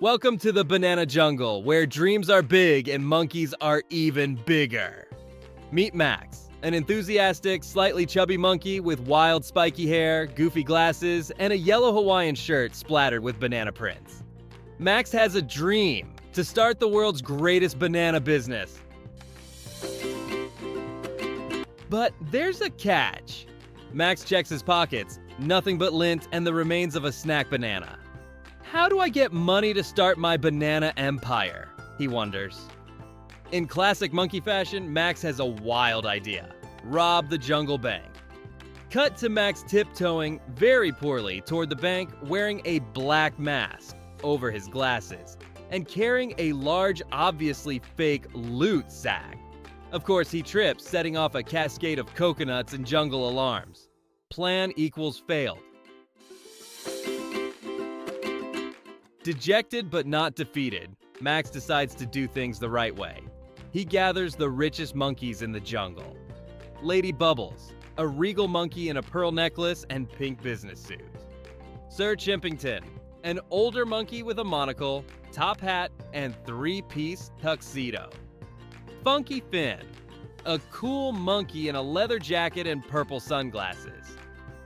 Welcome to the banana jungle, where dreams are big and monkeys are even bigger. Meet Max, an enthusiastic, slightly chubby monkey with wild spiky hair, goofy glasses, and a yellow Hawaiian shirt splattered with banana prints. Max has a dream to start the world's greatest banana business. But there's a catch. Max checks his pockets, nothing but lint and the remains of a snack banana. How do I get money to start my banana empire? He wonders. In classic monkey fashion, Max has a wild idea. Rob the jungle bank. Cut to Max tiptoeing very poorly toward the bank, wearing a black mask over his glasses and carrying a large, obviously fake loot sack. Of course, he trips, setting off a cascade of coconuts and jungle alarms. Plan equals failed. Dejected but not defeated, Max decides to do things the right way. He gathers the richest monkeys in the jungle. Lady Bubbles, a regal monkey in a pearl necklace and pink business suit. Sir Chimpington, an older monkey with a monocle, top hat, and three-piece tuxedo. Funky Finn, a cool monkey in a leather jacket and purple sunglasses.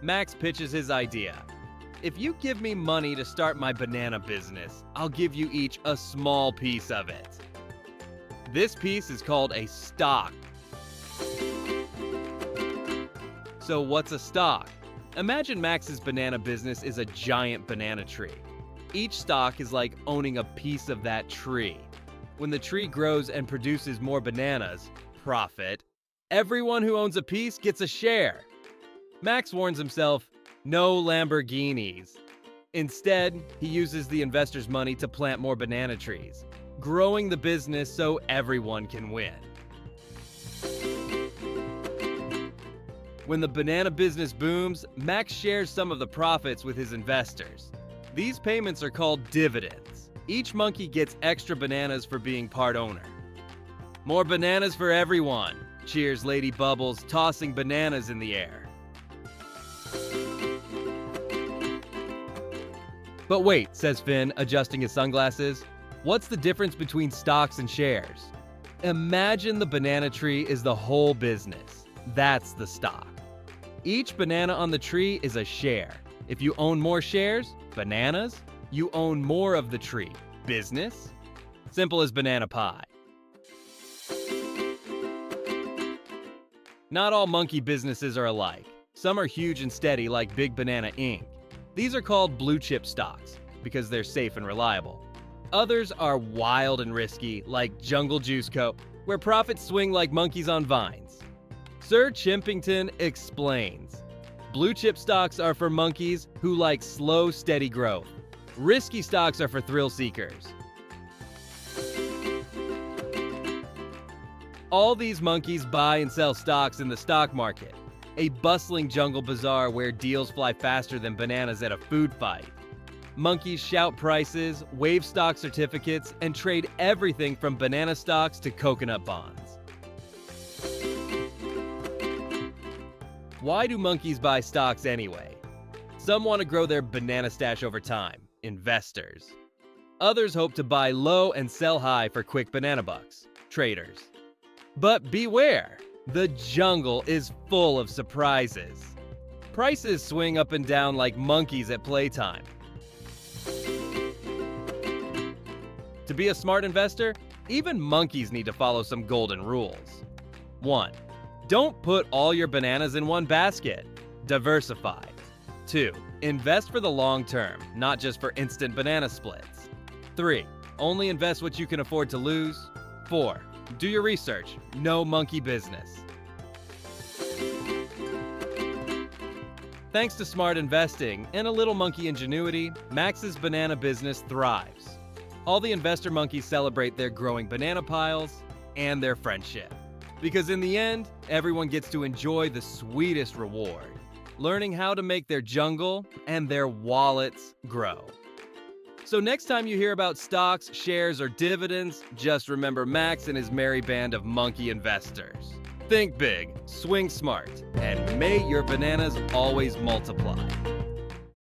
Max pitches his idea. If you give me money to start my banana business, I'll give you each a small piece of it. This piece is called a stock. So what's a stock? Imagine Max's banana business is a giant banana tree. Each stock is like owning a piece of that tree. When the tree grows and produces more bananas, profit, everyone who owns a piece gets a share. Max warns himself, no Lamborghinis. Instead, he uses the investors' money to plant more banana trees, growing the business so everyone can win. When the banana business booms, Max shares some of the profits with his investors. These payments are called dividends. Each monkey gets extra bananas for being part owner. More bananas for everyone, cheers Lady Bubbles, tossing bananas in the air. But wait, says Finn, adjusting his sunglasses. What's the difference between stocks and shares? Imagine the banana tree is the whole business. That's the stock. Each banana on the tree is a share. If you own more shares, bananas, you own more of the tree. Business? Simple as banana pie. Not all monkey businesses are alike. Some are huge and steady like Big Banana Inc. These are called blue chip stocks because they're safe and reliable. Others are wild and risky like Jungle Juice Co., where profits swing like monkeys on vines. Sir Chimpington explains. Blue chip stocks are for monkeys who like slow, steady growth. Risky stocks are for thrill seekers. All these monkeys buy and sell stocks in the stock market, a bustling jungle bazaar where deals fly faster than bananas at a food fight. Monkeys shout prices, wave stock certificates, and trade everything from banana stocks to coconut bonds. Why do monkeys buy stocks anyway? Some want to grow their banana stash over time, investors. Others hope to buy low and sell high for quick banana bucks, traders. But beware! The jungle is full of surprises. Prices swing up and down like monkeys at playtime. To be a smart investor, even monkeys need to follow some golden rules. 1. Don't put all your bananas in one basket. Diversify. 2. Invest for the long term, not just for instant banana splits. 3. Only invest what you can afford to lose. 4. Do your research. No monkey business. Thanks to smart investing and a little monkey ingenuity, Max's banana business thrives. All the investor monkeys celebrate their growing banana piles and their friendship. Because in the end, everyone gets to enjoy the sweetest reward, learning how to make their jungle and their wallets grow. So next time you hear about stocks, shares, or dividends, just remember Max and his merry band of monkey investors. Think big, swing smart, and may your bananas always multiply.